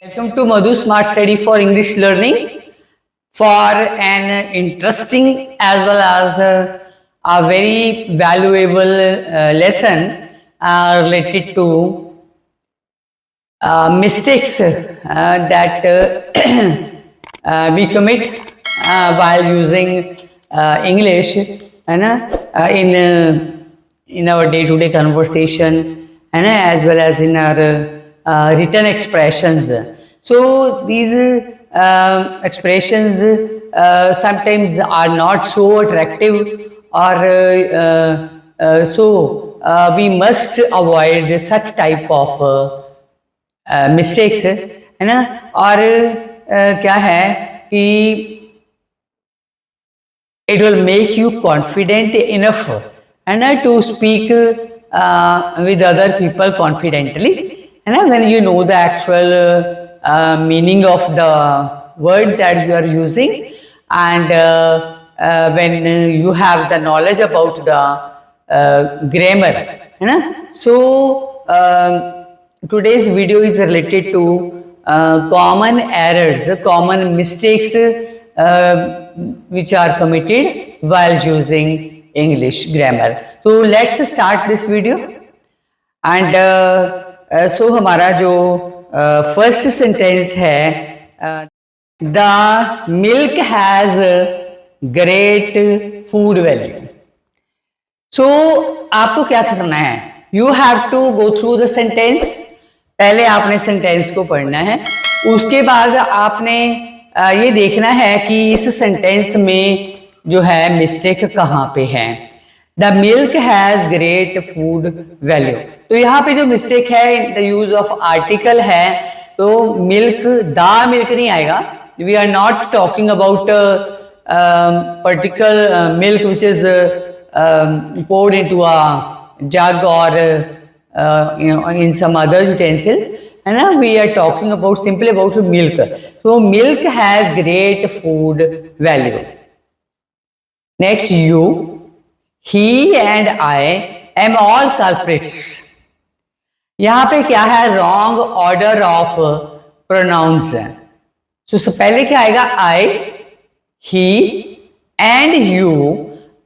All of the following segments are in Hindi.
Welcome to Madhu Smart Study for English Learning for an interesting as well as a very valuable lesson related to mistakes that we commit while using English in our day-to-day conversation and as well as in our written expressions. So these expressions sometimes are not so attractive or so we must avoid such type of mistakes है ना। और क्या है कि it will make you confident enough है ना to speak with other people confidently है ना, when you know the actual meaning of the word that you are using and when you have the knowledge about the grammar है ना। सो today's video is related to common errors, common mistakes which are committed while using English grammar. So let's start this video and so हमारा जो first sentence है, the milk has great food value. So आपको क्या करना है, you have to go through the sentence. पहले आपने सेंटेंस को पढ़ना है, उसके बाद आपने ये देखना है कि इस सेंटेंस में जो है मिस्टेक कहाँ पे है। The milk has great food value, तो यहाँ पे जो मिस्टेक है द यूज ऑफ आर्टिकल है, तो मिल्क द मिल्क नहीं आएगा। We are not talking about particular milk which is poured into a jug or in some other utensil, and we are talking about simply about milk. So milk has great food value. Next, you, he and I am all culprits. यहाँ पे क्या है, wrong order of pronouns है। So पहले क्या आएगा, I, he and you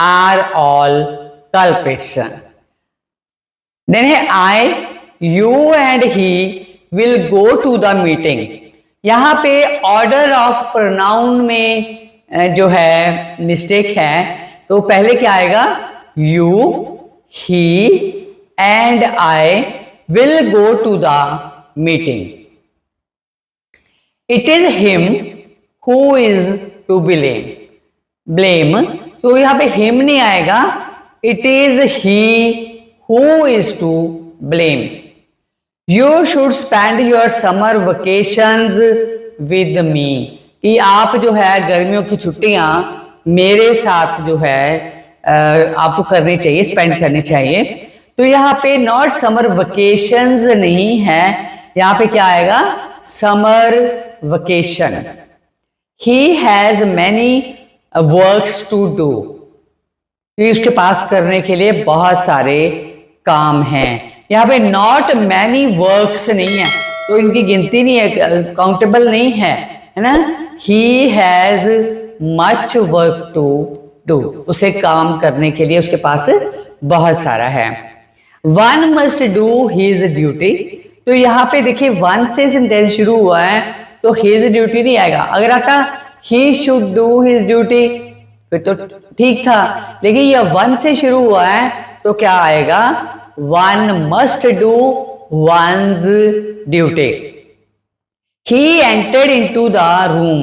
are all culprits. Then I, you and he will go to the meeting. यहाँ पे order of pronoun में जो है मिस्टेक है, तो पहले क्या आएगा, you, he and I will go to the meeting. It is him who is to blame. तो यहाँ पे him नहीं आएगा, it is he who is to blame. You should spend your summer vacations with me. कि आप जो है गर्मियों की छुट्टियां मेरे साथ जो है आपको करनी चाहिए, स्पेंड करनी चाहिए। तो यहाँ पे नॉट समर वेकेशंस नहीं है, यहाँ पे क्या आएगा, summer vacation. He has many works to do. उसके पास करने के लिए बहुत सारे काम हैं। यहाँ पे नॉट मैनी वर्क्स नहीं है, तो इनकी गिनती नहीं है, काउंटेबल नहीं है, है ना। He has much work to do, उसे काम करने के लिए उसके पास बहुत सारा है। One must do his duty, तो यहाँ पे देखिए वन से सेंटेंस शुरू हुआ है, तो हिज ड्यूटी नहीं आएगा। अगर आता he should do his duty फिर तो ठीक था, लेकिन यह वन से शुरू हुआ है, तो क्या आएगा, one must do once duty. He entered into the room,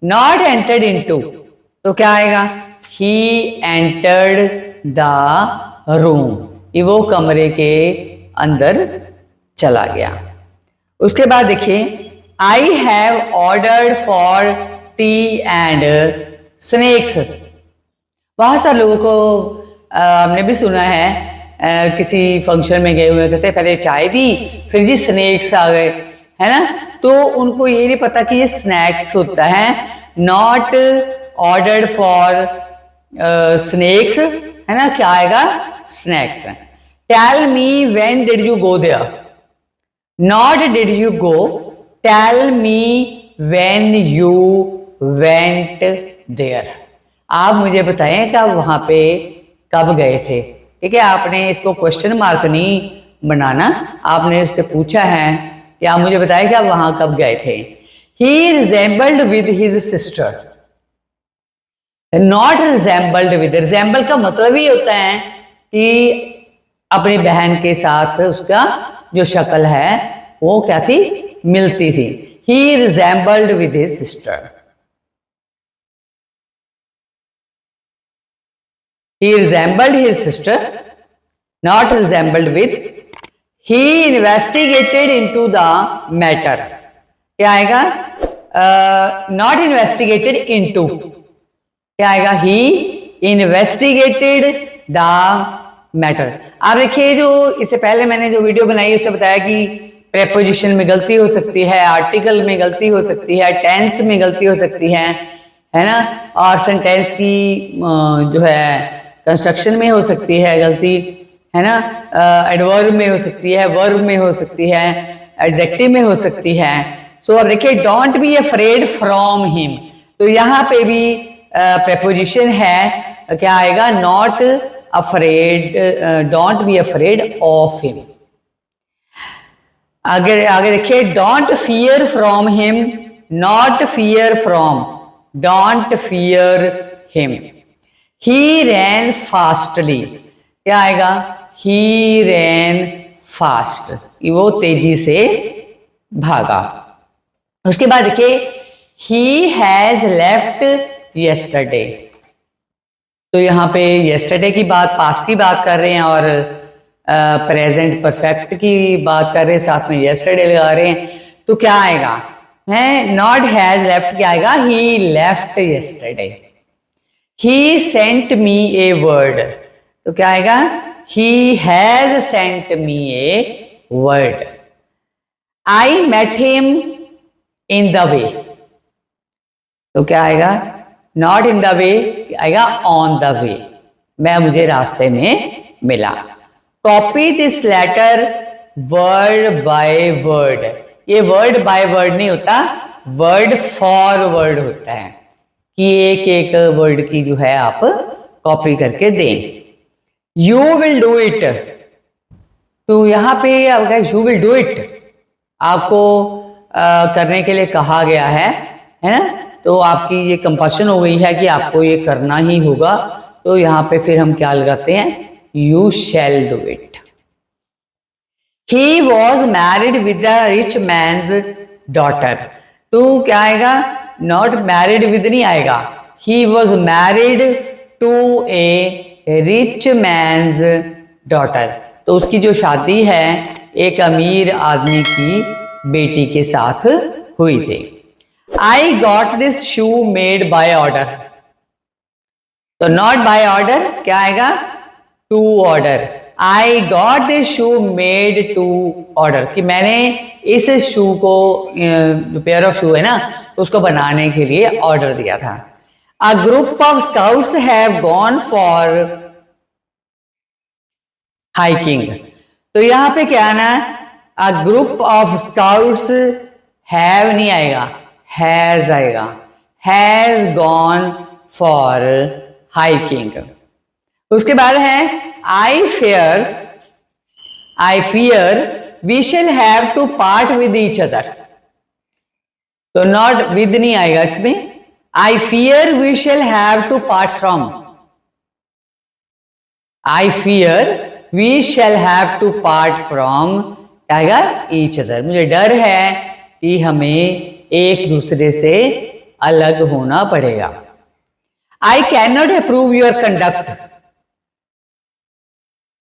not entered into, तो क्या आएगा, ही एंटर्ड द रूम, ये वो कमरे के अंदर चला गया। उसके बाद देखिए, I have ordered for T and snacks. बहुत सारे लोगों को हमने भी सुना है, किसी फंक्शन में गए हुए कहते पहले चाय दी फिर जी स्नैक्स आ गए, है ना। तो उनको ये नहीं पता कि ये स्नैक्स होता है, नॉट ऑर्डर्ड फॉर स्नैक्स, है ना, क्या आएगा, snacks. Tell me when did you go there, not did you go, tell me when you went there. आप मुझे बताएं कि आप वहां पे कब गए थे। ठीक है, आपने इसको क्वेश्चन मार्क नहीं बनाना, आपने उससे पूछा है कि आप मुझे बताएं कि आप वहां कब गए थे। He resembled with his sister, not resembled with. Resemble का मतलब ही होता है कि अपनी बहन के साथ उसका जो शक्ल है वो क्या थी, मिलती थी। He resembled with his sister, he resembled his sister, not resembled with. He investigated into the matter, क्या आएगा, नॉट इन्वेस्टिगेटेड इनटू, क्या आएगा, ही इन्वेस्टिगेटेड द मैटर। आप देखिए, जो इससे पहले मैंने जो वीडियो बनाई उसमें बताया कि प्रेपोजिशन में गलती हो सकती है, आर्टिकल में गलती हो सकती है, टेंस में गलती हो सकती है ना, और सेंटेंस की जो है कंस्ट्रक्शन में हो सकती है गलती, है ना, एडवर्ब में हो सकती है, वर्ब में हो सकती है, एडजेक्टिव में हो सकती है। सो अब देखिए, don't be afraid from him, तो यहाँ पे भी प्रेपोजिशन है, क्या आएगा, not afraid, don't be afraid of him. आगे आगे देखिए, don't fear from him, not fear from, don't fear him. He ran fastly, क्या आएगा, ही रैन फास्ट, वो तेजी से भागा। उसके बाद देखिए, ही हैज लेफ्ट येस्टरडे, तो यहाँ पे येस्टरडे की बात, पास्ट की बात कर रहे हैं और प्रेजेंट परफेक्ट की बात कर रहे हैं, साथ में येस्टरडे लगा रहे हैं, तो क्या आएगा, है नॉट हैज लेफ्ट, क्या आएगा, he left yesterday. He sent me a word, तो क्या आएगा, he has sent me a word. I met him in the way, तो क्या आएगा, नॉट इन द वे, आएगा ऑन द वे, मैं मुझे रास्ते में मिला। Copy this letter word by word, ये वर्ड बाय वर्ड नहीं होता, वर्ड फॉर वर्ड होता है कि एक एक वर्ड की जो है आप कॉपी करके दें। यू विल डू इट, तो यहाँ पे यू विल डू इट, आपको करने के लिए कहा गया है ना, तो आपकी ये कंपल्शन हो गई है कि आपको ये करना ही होगा, तो यहाँ पे फिर हम क्या लगाते हैं, you shall do it. He was married with the rich man's daughter, तो क्या आएगा, नॉट मैरिड विद नहीं आएगा, he was married to a rich man's daughter, तो उसकी जो शादी है एक अमीर आदमी की बेटी के साथ हुई थी। I got this shoe made by order, तो नॉट बाय ऑर्डर, क्या आएगा, to order. I got this shoe made to order, कि मैंने इस शू को, जो पेयर ऑफ शू है ना, उसको बनाने के लिए ऑर्डर दिया था। A group of scouts have gone for hiking, तो यहां पे क्या आना है, a group of scouts have नहीं आएगा, हैज आएगा, हैज गॉन फॉर हाइकिंग। उसके बाद है I fear we shall have to part with each other, तो नॉट विद नहीं आएगा इसमें, I fear we shall have to part from, I fear we shall have to part from आएगा ईच अदर, मुझे डर है कि हमें एक दूसरे से अलग होना पड़ेगा। I can not approve your conduct,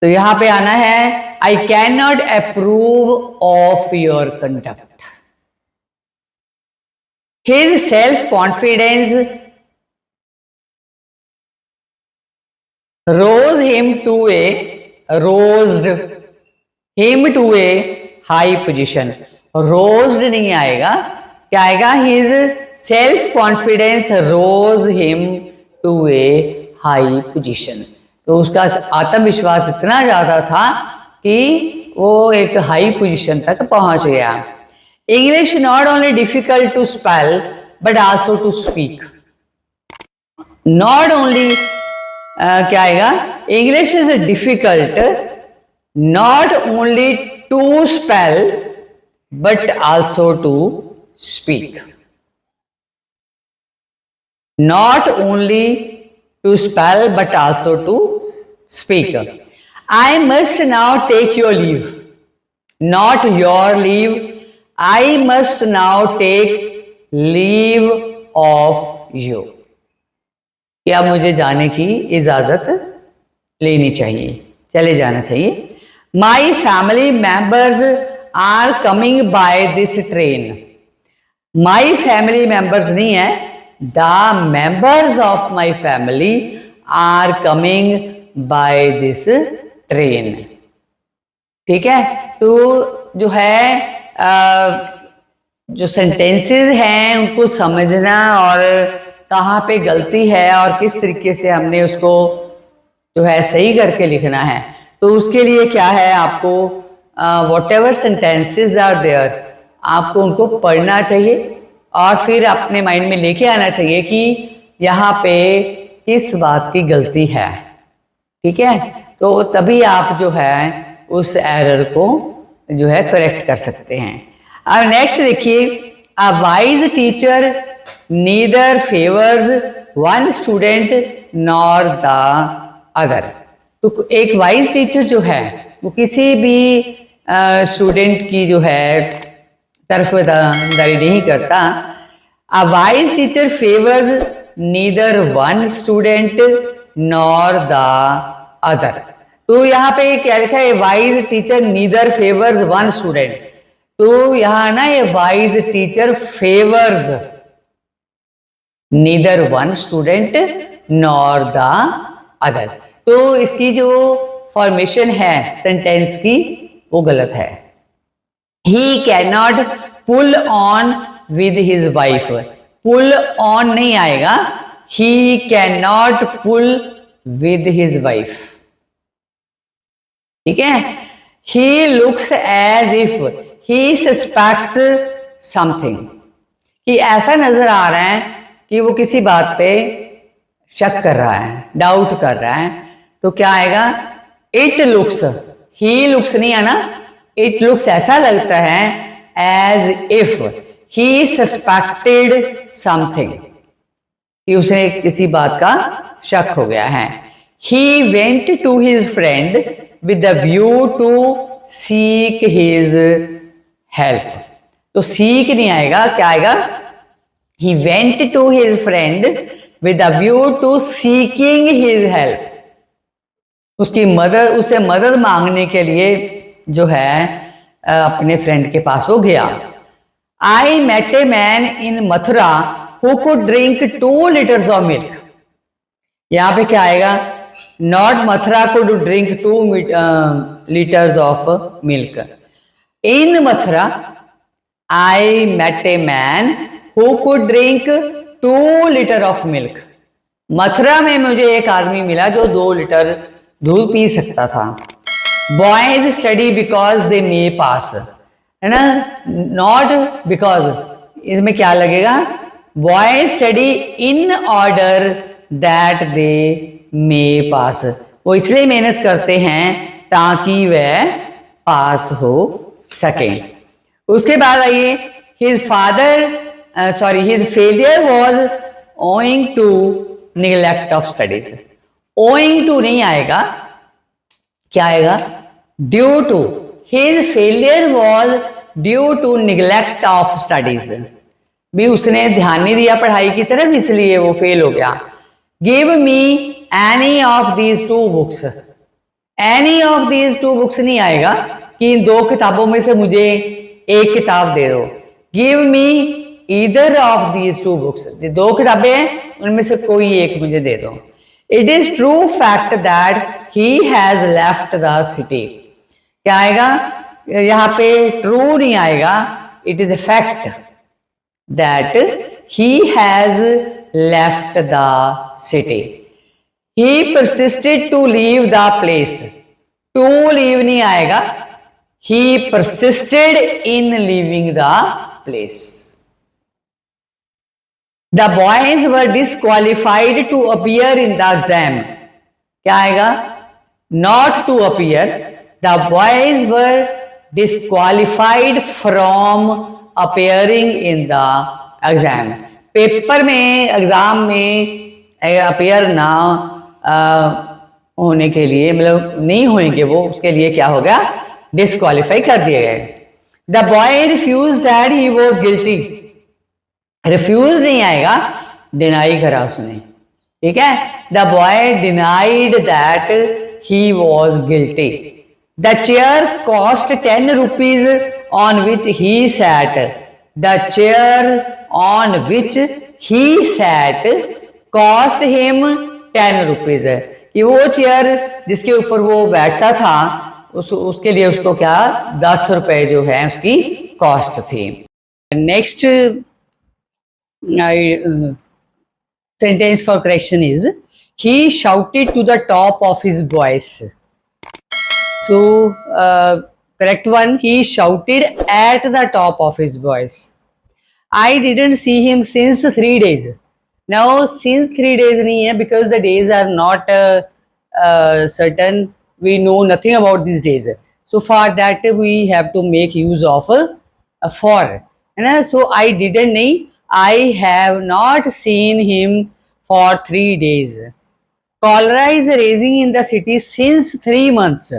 तो यहां पे आना है I can not approve of your conduct. His self confidence rose him to a high position, rosed नहीं आएगा, क्या आएगा, his self confidence rose him to a high position, तो उसका आत्मविश्वास इतना ज्यादा था कि वो एक हाई पोजीशन तक पहुंच गया। English not only difficult to spell but also to speak. Not only क्या आएगा, English is difficult not only to spell but also to speak. Not only to spell but also to speak. I must now take your leave. Not your leave. I must now take leave of you. क्या मुझे जाने की इजाजत लेनी चाहिए, चले जाना चाहिए. My family members are coming by this train. My family members नहीं है, the members of my family are coming by this train. ठीक है. तो जो है जो सेंटेंसेस हैं उनको समझना और कहाँ पे गलती है और किस तरीके से हमने उसको जो है सही करके लिखना है, तो उसके लिए क्या है, आपको whatever sentences are there, आपको उनको पढ़ना चाहिए और फिर अपने माइंड में लेके आना चाहिए कि यहाँ पे किस बात की गलती है. ठीक है. तो तभी आप जो है उस एरर को जो है करेक्ट कर सकते हैं. अब नेक्स्ट देखिए, a wise teacher neither favours one student nor the other. तो एक वाइज टीचर जो है वो किसी भी स्टूडेंट की जो है तरफदारी नहीं करता. A wise teacher favours neither one student nor the other. तो यहाँ पे क्या लिखा है, wise teacher neither favours one student. तो यहाँ ना ये wise teacher favours neither one student nor the other. तो इसकी जो फॉर्मेशन है सेंटेंस की वो गलत है. He cannot pull on with his wife. Pull on नहीं आएगा, he cannot pull with his wife. ठीक है. He looks as if he suspects something. कि ऐसा नजर आ रहा है कि वो किसी बात पे शक कर रहा है, डाउट कर रहा है. तो क्या आएगा, it looks. he looks नहीं आना, it looks ऐसा लगता है as if he suspected something, कि उसे किसी बात का शक हो गया है. He went to his friend with the view to seek his help. तो seek नहीं आएगा, क्या आएगा, he went to his friend with the view to seeking his help. उसकी मदद, उसे मदद मांगने के लिए जो है अपने फ्रेंड के पास वो गया. I met a man in Mathura who could drink 2 liters of milk. यहाँ पे क्या आएगा, not Mathura could drink 2 liters of milk. In Mathura I met a man who could drink 2 liters of milk. Mathura में मुझे एक आदमी मिला जो 2 लीटर दूध पी सकता था. Boys study because they may pass, है ना, not because. इसमें क्या लगेगा, boys study in order that they may pass. वो इसलिए मेहनत करते हैं ताकि वह पास हो सकें. उसके बाद आइए, his failure was owing to neglect of studies. owing to नहीं आएगा, क्या आएगा, due to. his failure was due to neglect of studies. भी उसने ध्यान नहीं दिया पढ़ाई की तरफ, इसलिए वो फेल हो गया. give me any of these 2 books. any of these 2 books नहीं आएगा कि इन 2 किताबों में से मुझे एक किताब दे दो. give me either of these 2 books. 2 किताबें हैं, उनमें से कोई एक मुझे दे दो. It is true fact that he has left the city. क्या आएगा, यहाँ पे true नहीं आएगा, it is a fact that he has left the city. He persisted to leave the place. To leave नहीं आएगा, he persisted in leaving the place. The boys were disqualified to appear in the exam. क्या आएगा? Not to appear. The boys were disqualified from appearing in the exam. Paper में, एग्जाम में अपेयर ना होने के लिए, मतलब नहीं होंगे वो, उसके लिए क्या हो गया? डिस्क्वालीफाई कर दिए गए. The boy refused that he was guilty. Refuse नहीं आएगा, डिनाई करा उसने. ठीक है, the boy denied that he was guilty. The chair cost 10 rupees on which he sat. The chair on which he sat cost him 10 rupees. कि वो चेयर जिसके ऊपर वो बैठता था उसके लिए उसको क्या 10 रुपए जो है उसकी कॉस्ट थी. Next sentence for correction is he shouted to the top of his voice. So correct one, he shouted at the top of his voice. I didn't see him since 3 days. Now since 3 days नहीं है because the days are not certain. We know nothing about these days. So for that we have to make use of for. So I didn't नहीं, I have not seen him for 3 days. Cholera is rising in the city since 3 months.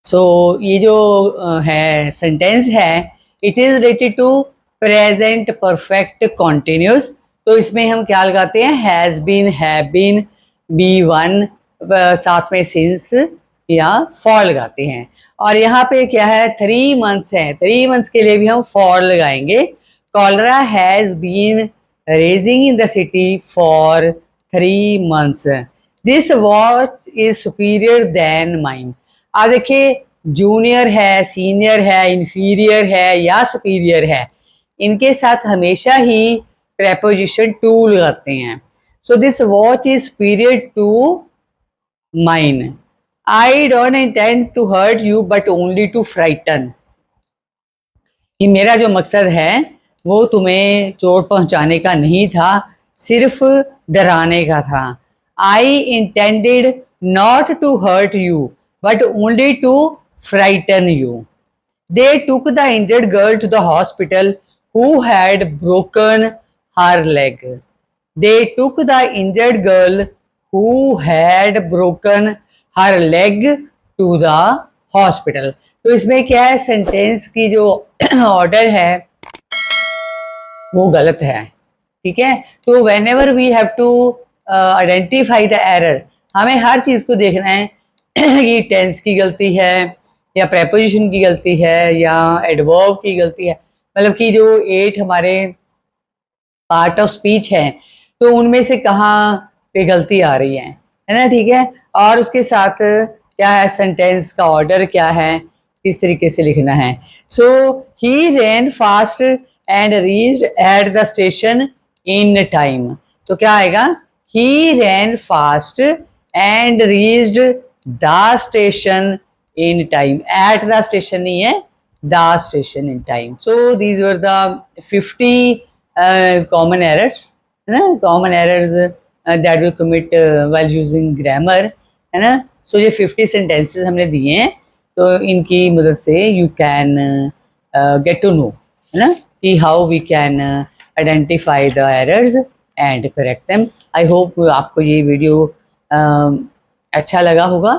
सो ये जो है सेंटेंस है, it is related to present perfect continuous. तो इसमें हम क्या लगाते हैं? हैज बीन, हैव बीन, बी वन, साथ में सिंस या फॉर लगाते हैं. और यहाँ पे क्या है? 3 months है. 3 months के लिए भी हम फॉर लगाएंगे. Cholera has been raging in the city for 3 months. This watch is superior than mine. अब देखिए, जूनियर है, सीनियर है, इंफीरियर है या सुपीरियर है, इनके साथ हमेशा ही प्रेपोजिशन टू लगाते हैं. So this watch is superior to mine. I don't intend to hurt you but only to frighten. कि मेरा जो मकसद है वो तुम्हें चोट पहुंचाने का नहीं था, सिर्फ डराने का था. I intended not to hurt you but only to frighten you. They took the injured girl to the hospital who had broken her leg. They took the injured girl who had broken her leg to the hospital. तो इसमें क्या है? सेंटेंस की जो ऑर्डर है वो गलत है. ठीक है, तो whenever we have to identify the error, हमें हर चीज को देखना है कि टेंस की गलती है या प्रेपोजिशन की गलती है या एडवर्ब की गलती है. मतलब कि जो 8 हमारे पार्ट ऑफ स्पीच हैं तो उनमें से कहाँ पे गलती आ रही है ना. ठीक है, और उसके साथ क्या है? सेंटेंस का ऑर्डर क्या है, किस तरीके से लिखना है. So he ran fast and reached at the station in time. तो क्या आएगा? He ran fast and reached the station in time. At the station नहीं है, the station in time. So these were the 50 common errors, है ना? Common errors that we commit while using grammar, है ना? So ये 50 sentences हमने दिए हैं, तो इनकी मदद से you can get to know, है ना, कि how we can identify the errors and correct them. I hope आपको ये वीडियो अच्छा लगा होगा,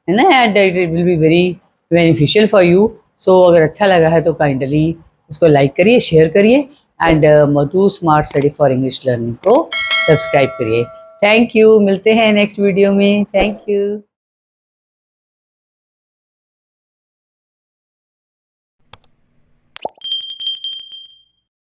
है ना, and it will be very beneficial for you. So अगर अच्छा लगा है तो काइंडली इसको लाइक करिए, शेयर करिए and Madhu smart study for English learning को सब्सक्राइब करिए. Thank you. मिलते हैं नेक्स्ट वीडियो में. Thank you.